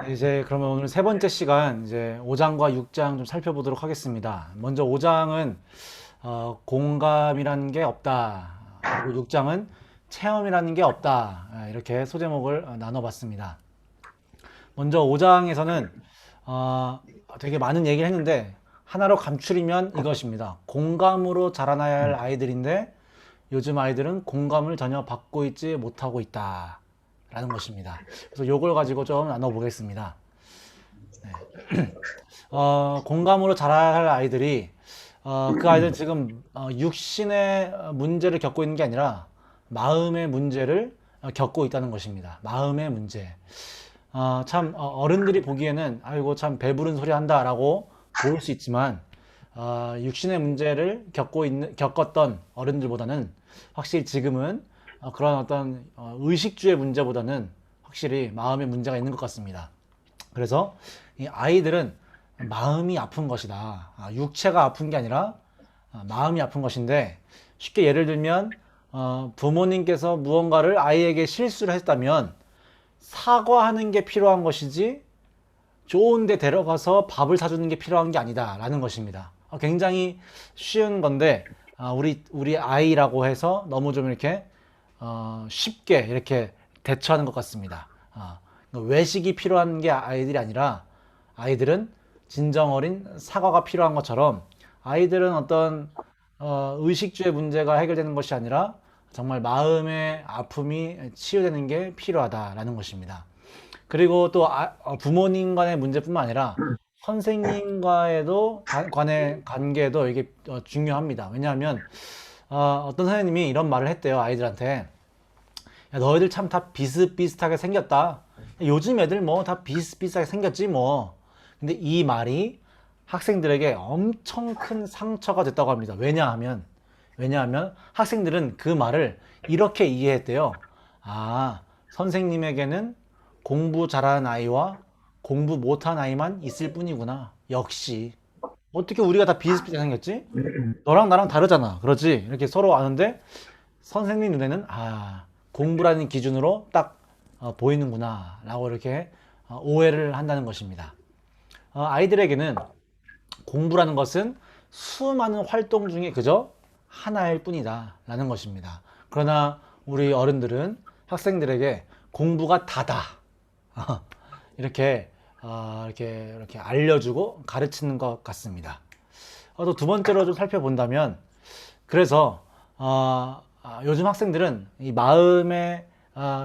이제 그러면 오늘 세 번째 시간 이제 5장과 6장 좀 살펴보도록 하겠습니다. 먼저 5장은 공감이라는 게 없다. 그리고 6장은 체험이라는 게 없다. 이렇게 소제목을 나눠봤습니다. 먼저 5장에서는 되게 많은 얘기를 했는데 하나로 감추리면 이것입니다. 공감으로 자라나야 할 아이들인데 요즘 아이들은 공감을 전혀 받고 있지 못하고 있다. 라는 것입니다. 그래서 요걸 가지고 좀 나눠보겠습니다. 공감으로 자라야 할 아이들이 그 아이들은 지금 육신의 문제를 겪고 있는 게 아니라 마음의 문제를 겪고 있다는 것입니다. 마음의 문제. 참 어른들이 보기에는 아이고 참 배부른 소리 한다라고 보일 수 있지만 육신의 문제를 겪었던 어른들보다는 확실히 지금은 그런 어떤 의식주의 문제보다는 확실히 마음의 문제가 있는 것 같습니다. 그래서 이 아이들은 마음이 아픈 것이다. 육체가 아픈 게 아니라 마음이 아픈 것인데 쉽게 예를 들면 부모님께서 무언가를 아이에게 실수를 했다면 사과하는 게 필요한 것이지 좋은 데 데려가서 밥을 사주는 게 필요한 게 아니다 라는 것입니다. 굉장히 쉬운 건데 우리 아이라고 해서 너무 좀 이렇게 쉽게 이렇게 대처하는 것 같습니다. 외식이 필요한 게 아이들이 아니라 아이들은 진정 어린 사과가 필요한 것처럼 아이들은 어떤 의식주의 문제가 해결되는 것이 아니라 정말 마음의 아픔이 치유되는 게 필요하다라는 것입니다. 그리고 또 부모님 간의 문제뿐만 아니라 선생님과의도 간의 관계도 이게 중요합니다. 왜냐하면 어떤 선생님이 이런 말을 했대요. 아이들한테 야, 너희들 참 다 비슷비슷하게 생겼다. 요즘 애들 뭐 다 비슷비슷하게 생겼지 뭐. 근데 이 말이 학생들에게 엄청 큰 상처가 됐다고 합니다. 왜냐하면 학생들은 그 말을 이렇게 이해했대요. 아, 선생님에게는 공부 잘하는 아이와 공부 못한 아이만 있을 뿐이구나. 역시. 어떻게 우리가 다 비슷비슷하게 생겼지? 너랑 나랑 다르잖아. 그렇지? 이렇게 서로 아는데 선생님 눈에는 공부라는 기준으로 딱 보이는구나 라고 이렇게 오해를 한다는 것입니다. 아이들에게는 공부라는 것은 수많은 활동 중에 그저 하나일 뿐이다 라는 것입니다. 그러나 우리 어른들은 학생들에게 공부가 다다 이렇게 이렇게 알려주고 가르치는 것 같습니다. 또 두 번째로 좀 살펴본다면 그래서 요즘 학생들은 이 마음의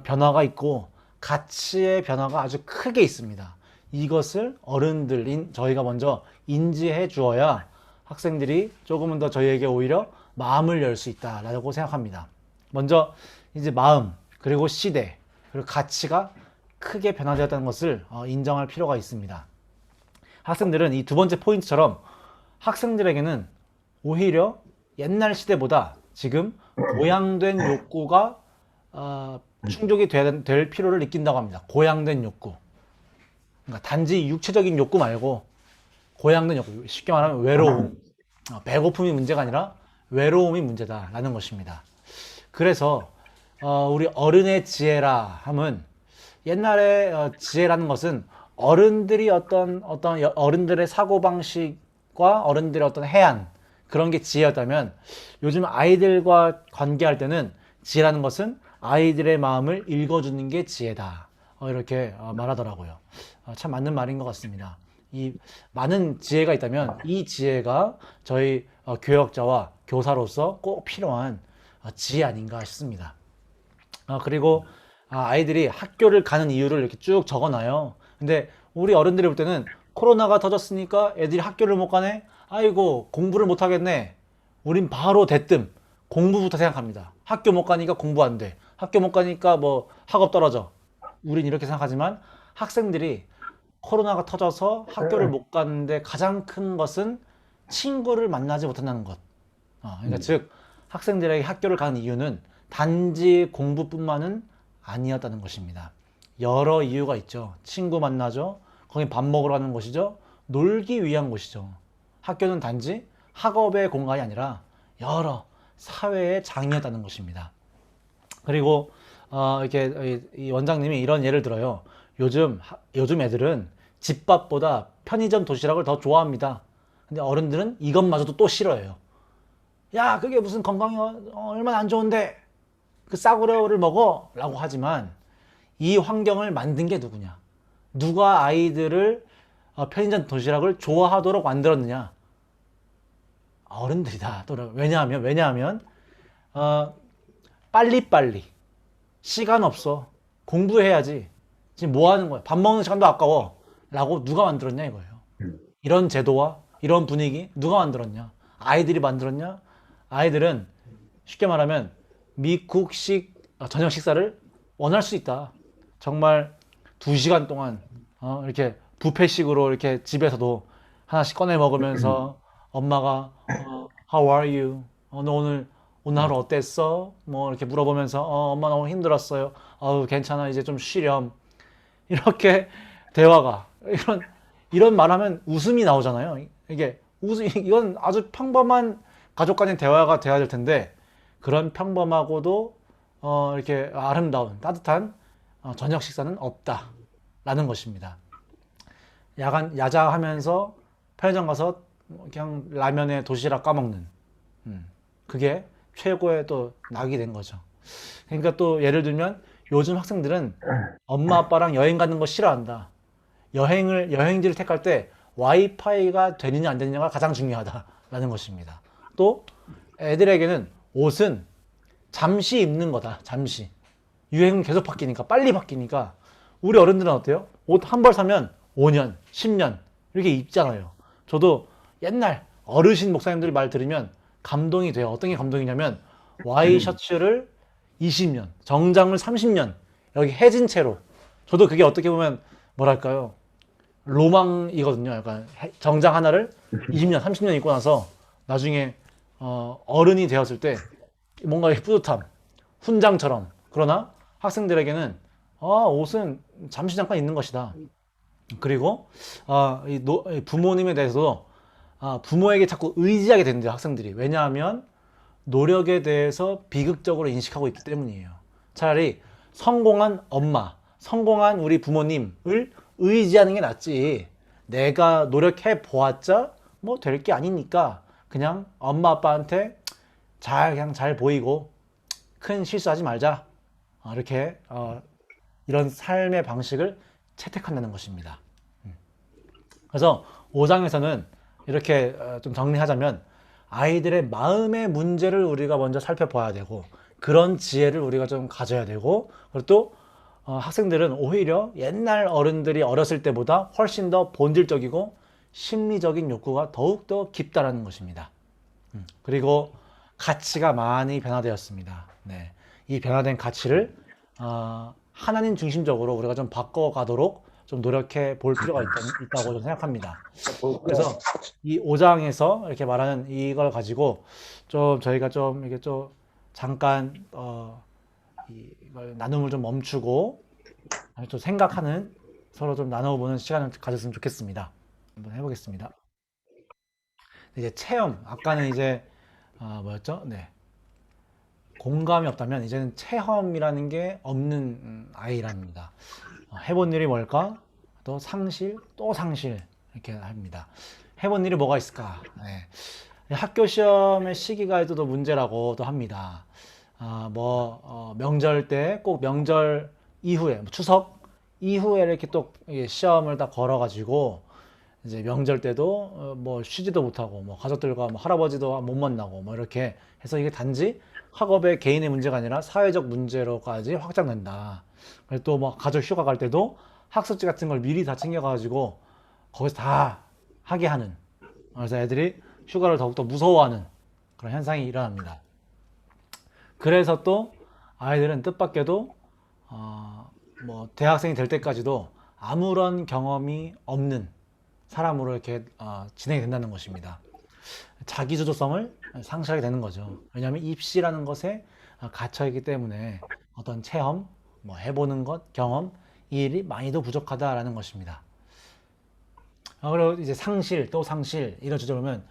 변화가 있고 가치의 변화가 아주 크게 있습니다. 이것을 어른들인 저희가 먼저 인지해 주어야 학생들이 조금은 더 저희에게 오히려 마음을 열 수 있다라고 생각합니다. 먼저 이제 마음, 그리고 시대, 그리고 가치가 크게 변화되었다는 것을 인정할 필요가 있습니다. 학생들은 이 두 번째 포인트처럼 학생들에게는 오히려 옛날 시대보다 지금 고양된 욕구가 충족이 될 필요를 느낀다고 합니다. 고양된 욕구. 그러니까 단지 육체적인 욕구 말고 고양된 욕구. 쉽게 말하면 외로움. 배고픔이 문제가 아니라 외로움이 문제다라는 것입니다. 그래서 우리 어른의 지혜라 함은 옛날에 지혜라는 것은 어른들이 어떤 어른들의 사고방식과 어른들의 어떤 해안 그런 게 지혜였다면 요즘 아이들과 관계할 때는 지혜라는 것은 아이들의 마음을 읽어주는 게 지혜다. 이렇게 말하더라고요. 참 맞는 말인 것 같습니다. 이 많은 지혜가 있다면 이 지혜가 저희 교역자와 교사로서 꼭 필요한 지혜 아닌가 싶습니다. 그리고 아이들이 학교를 가는 이유를 이렇게 쭉 적어놔요. 근데 우리 어른들이 볼 때는 코로나가 터졌으니까 애들이 학교를 못 가네? 아이고, 공부를 못 하겠네. 우린 바로 대뜸 공부부터 생각합니다. 학교 못 가니까 공부 안 돼. 학교 못 가니까 뭐 학업 떨어져. 우린 이렇게 생각하지만 학생들이 코로나가 터져서 학교를 못 가는데 가장 큰 것은 친구를 만나지 못한다는 것. 그러니까 즉 학생들에게 학교를 가는 이유는 단지 공부뿐만은 아니었다는 것입니다. 여러 이유가 있죠. 친구 만나죠. 거기 밥 먹으러 가는 곳이죠. 놀기 위한 곳이죠. 학교는 단지 학업의 공간이 아니라 여러 사회의 장이었다는 것입니다. 그리고 이렇게 이 원장님이 이런 예를 들어요. 요즘 애들은 집밥보다 편의점 도시락을 더 좋아합니다. 근데 어른들은 이것마저도 또 싫어해요. 야, 그게 무슨 건강에 얼마나 안 좋은데 그 싸구려를 먹어 라고 하지만 이 환경을 만든 게 누구냐? 누가 아이들을 편의점 도시락을 좋아하도록 만들었느냐? 어른들이다. 또 왜냐하면 빨리빨리 시간 없어. 공부해야지. 지금 뭐 하는 거야? 밥 먹는 시간도 아까워. 라고 누가 만들었냐 이거예요. 이런 제도와 이런 분위기 누가 만들었냐? 아이들이 만들었냐? 아이들은 쉽게 말하면 미국식 저녁 식사를 원할 수 있다. 정말 2시간 동안 이렇게 뷔페식으로 이렇게 집에서도 하나씩 꺼내 먹으면서 엄마가 How are you? 너 오늘 하루 어땠어? 뭐 이렇게 물어보면서 엄마 너무 힘들었어요. 괜찮아. 이제 좀 쉬렴. 이렇게 대화가 이런 말하면 웃음이 나오잖아요. 이건 아주 평범한 가족 간의 대화가 돼야 될 텐데 그런 평범하고도 이렇게 아름다운 따뜻한 저녁 식사는 없다라는 것입니다. 야자하면서 편의점 가서 그냥 라면에 도시락 까먹는 그게 최고의 또 낙이 된 거죠. 그러니까 또 예를 들면 요즘 학생들은 엄마 아빠랑 여행 가는 거 싫어한다. 여행지를 택할 때 와이파이가 되느냐 안 되느냐가 가장 중요하다라는 것입니다. 또 애들에게는 옷은 잠시 입는 거다. 잠시. 유행은 계속 바뀌니까 빨리 바뀌니까 우리 어른들은 어때요? 옷 한 벌 사면 5년, 10년 이렇게 입잖아요. 저도 옛날 어르신 목사님들이 말 들으면 감동이 돼요. 어떤 게 감동이냐면 와이셔츠를 20년, 정장을 30년 여기 해진 채로 저도 그게 어떻게 보면 뭐랄까요? 로망이거든요. 약간 정장 하나를 20년, 30년 입고 나서 나중에 어른이 되었을 때 뭔가 뿌듯함, 훈장처럼. 그러나 학생들에게는 옷은 잠시 잠깐 입는 것이다. 그리고 이 부모님에 대해서도 부모에게 자꾸 의지하게 된대요, 학생들이. 왜냐하면 노력에 대해서 비극적으로 인식하고 있기 때문이에요. 차라리 성공한 엄마, 성공한 우리 부모님을 의지하는 게 낫지. 내가 노력해 보았자 뭐 될 게 아니니까 그냥 엄마 아빠한테 그냥 잘 보이고 큰 실수하지 말자. 이렇게 이런 삶의 방식을 채택한다는 것입니다. 그래서 5장에서는 이렇게 좀 정리하자면 아이들의 마음의 문제를 우리가 먼저 살펴봐야 되고 그런 지혜를 우리가 좀 가져야 되고 그리고 또 학생들은 오히려 옛날 어른들이 어렸을 때보다 훨씬 더 본질적이고 심리적인 욕구가 더욱더 깊다라는 것입니다. 그리고 가치가 많이 변화되었습니다. 네. 이 변화된 가치를 하나님 중심적으로 우리가 좀 바꿔가도록 좀 노력해 볼 필요가 있다고 저는 생각합니다. 그래서 이 5장에서 이렇게 말하는 이걸 가지고 좀 저희가 좀 이게 좀 잠깐 이걸 나눔을 좀 멈추고 좀 생각하는 서로 좀 나눠보는 시간을 가졌으면 좋겠습니다. 한번 해보겠습니다. 이제 체험 아까는 이제 뭐였죠? 네. 공감이 없다면 이제는 체험이라는 게 없는 아이랍니다. 해본 일이 뭘까? 또 상실, 또 상실 이렇게 합니다. 해본 일이 뭐가 있을까? 네. 학교 시험의 시기가 또 문제라고도 합니다. 명절 때 꼭 명절 이후에 뭐 추석 이후에 이렇게 또 시험을 다 걸어가지고 이제 명절 때도 뭐 쉬지도 못하고 뭐 가족들과 뭐 할아버지도 못 만나고 뭐 이렇게 해서 이게 단지 학업의 개인의 문제가 아니라 사회적 문제로까지 확장된다. 그리고 또 뭐 가족 휴가 갈 때도 학습지 같은 걸 미리 다 챙겨가지고 거기서 다 하게 하는. 그래서 애들이 휴가를 더욱더 무서워하는 그런 현상이 일어납니다. 그래서 또 아이들은 뜻밖에도 뭐 대학생이 될 때까지도 아무런 경험이 없는 사람으로 이렇게 진행이 된다는 것입니다. 자기주도성을 상실하게 되는 거죠. 왜냐하면 입시라는 것에 갇혀있기 때문에 어떤 체험, 뭐 해보는 것, 경험, 이 일이 많이도 부족하다라는 것입니다. 그리고 이제 상실, 또 상실, 이런 주제 보면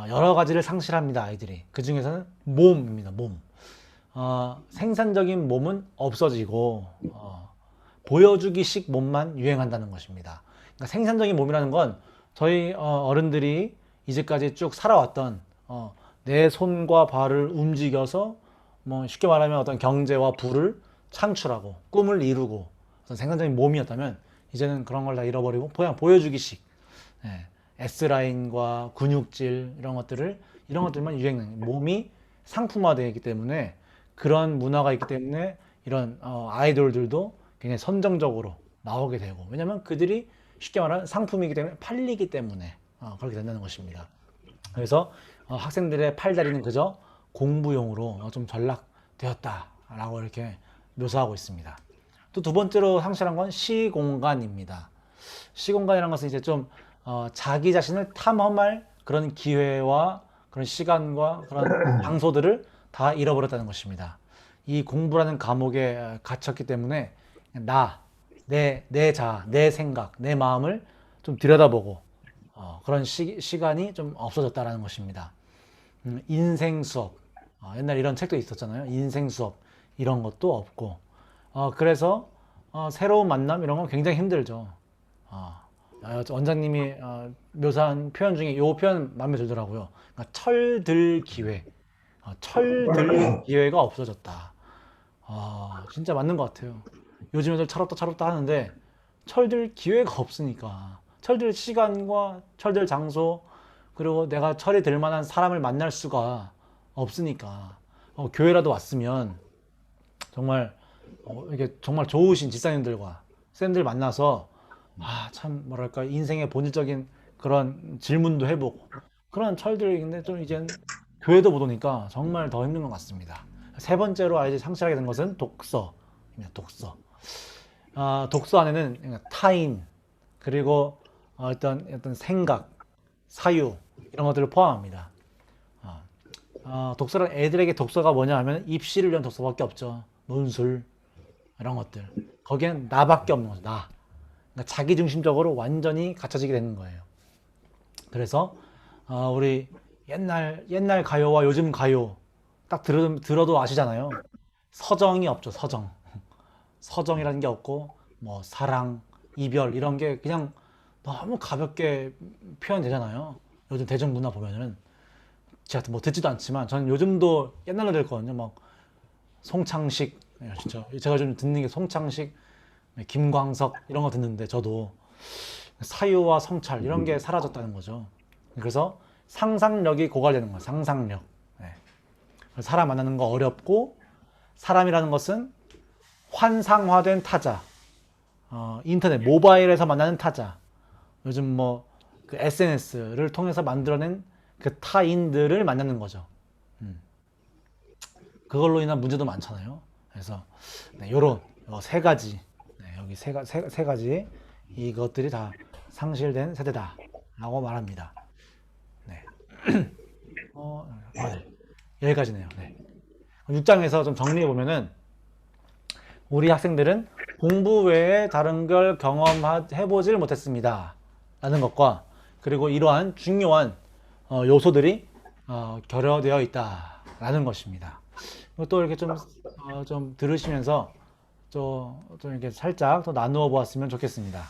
여러 가지를 상실합니다, 아이들이. 그 중에서는 몸입니다, 몸. 생산적인 몸은 없어지고, 보여주기식 몸만 유행한다는 것입니다. 그러니까 생산적인 몸이라는 건 저희 어른들이 이제까지 쭉 살아왔던 내 손과 발을 움직여서 뭐 쉽게 말하면 어떤 경제와 부를 창출하고 꿈을 이루고 어떤 생산적인 몸이었다면 이제는 그런 걸 다 잃어버리고 그냥 보여주기식 예, S라인과 근육질 이런 것들만 유행하는 몸이 상품화되어 있기 때문에 그런 문화가 있기 때문에 이런 아이돌들도 굉장히 선정적으로 나오게 되고 왜냐면 그들이 쉽게 말하면 상품이기 때문에 팔리기 때문에 그렇게 된다는 것입니다. 그래서 학생들의 팔다리는 그저 공부용으로 좀 전락되었다라고 이렇게 묘사하고 있습니다. 또 두 번째로 상실한 건 시공간입니다. 시공간이라는 것은 이제 좀 자기 자신을 탐험할 그런 기회와 그런 시간과 그런 장소들을 다 잃어버렸다는 것입니다. 이 공부라는 감옥에 갇혔기 때문에 내 자아, 내 생각, 내 마음을 좀 들여다보고 그런 시간이 좀 없어졌다는 것입니다. 인생 수업, 옛날 이런 책도 있었잖아요. 인생 수업 이런 것도 없고 그래서 새로운 만남 이런 건 굉장히 힘들죠. 원장님이 묘사한 표현 중에 이 표현 마음에 들더라고요. 그러니까 철들 기회, 철들 기회가 없어졌다. 진짜 맞는 것 같아요. 요즘 애들 철없다 철없다 하는데 철들 기회가 없으니까 철들 시간과 철들 장소 그리고 내가 철이 될 만한 사람을 만날 수가 없으니까 교회라도 왔으면 정말 이게 정말 좋으신 집사님들과 쌤들 만나서 참 뭐랄까 인생의 본질적인 그런 질문도 해보고 그런 철들인데 좀 이젠 교회도 못 오니까 정말 더 힘든 것 같습니다. 세 번째로 아이들이 상실하게 된 것은 독서입니다. 독서 안에는 타인 그리고 어떤 생각, 사유 이런 것들을 포함합니다. 독서란 애들에게 독서가 뭐냐 하면 입시를 위한 독서밖에 없죠. 논술 이런 것들. 거기엔 나밖에 없는 거죠. 나. 그러니까 자기중심적으로 완전히 갇혀지게 되는 거예요. 그래서 우리 옛날 가요와 요즘 가요 딱 들어도 아시잖아요. 서정이 없죠. 서정이라는 게 없고 뭐 사랑, 이별 이런 게 그냥 너무 가볍게 표현되잖아요. 요즘 대중문화 보면은 제가 뭐 듣지도 않지만 저는 요즘도 옛날로 들거든요. 막 송창식 진짜 제가 좀 듣는 게 송창식, 김광석 이런 거 듣는데 저도 사유와 성찰 이런 게 사라졌다는 거죠. 그래서 상상력이 고갈되는 거예요. 상상력. 사람 만나는 거 어렵고 사람이라는 것은 환상화된 타자, 인터넷, 모바일에서 만나는 타자, 요즘 뭐 그 SNS를 통해서 만들어낸 그 타인들을 만나는 거죠. 그걸로 인한 문제도 많잖아요. 그래서 요런 세 가지, 여기 세 가지 이것들이 다 상실된 세대다라고 말합니다. 네. 네. 여기까지네요. 네. 6장에서 좀 정리해 보면은 우리 학생들은 공부 외에 다른 걸 경험해보질 못했습니다. 라는 것과 그리고 이러한 중요한 요소들이 결여되어 있다라는 것입니다. 또 이렇게 좀 들으시면서 좀 이렇게 살짝 더 나누어 보았으면 좋겠습니다.